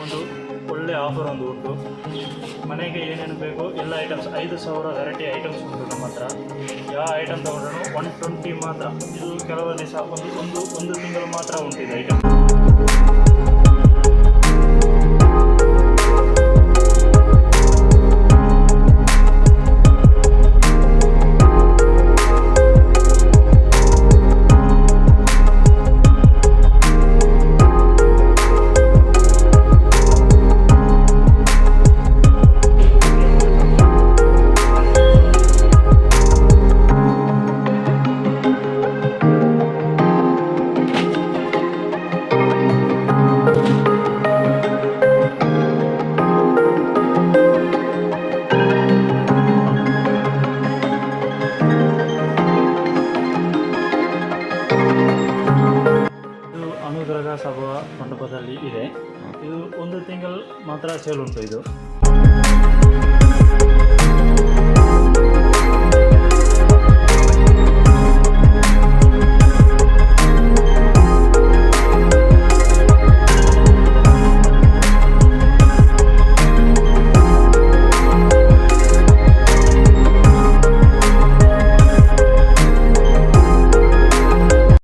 ಒಂದು ಒಳ್ಳೆ ಆಫರ್ ಒಂದು ಉಂಟು. ಮನೆಗೆ ಏನೇನು ಬೇಕು ಎಲ್ಲ ಐಟಮ್ಸ್ 5,000 ವೆರೈಟಿ ಐಟಮ್ಸ್ ಉಂಟು ನಮ್ಮ ಹತ್ರ. ಯಾವ ಐಟಮ್ ತೊಗೊಂಡ್ರೂ 120 ಮಾತ್ರ. ಇದು ಕೆಲವು ದಿವಸ ಒಂದು ತಿಂಗಳು ಮಾತ್ರ ಉಂಟು ಇದು ಐಟಮ್. ಅನುಗ್ರಹ ಸಭಾ ಮಂಟಪದಲ್ಲಿ ಇದೆ. ಇದು ಒಂದು ತಿಂಗಳು ಮಾತ್ರ ಸೇಲ್ ಉಂಟು ಇದು.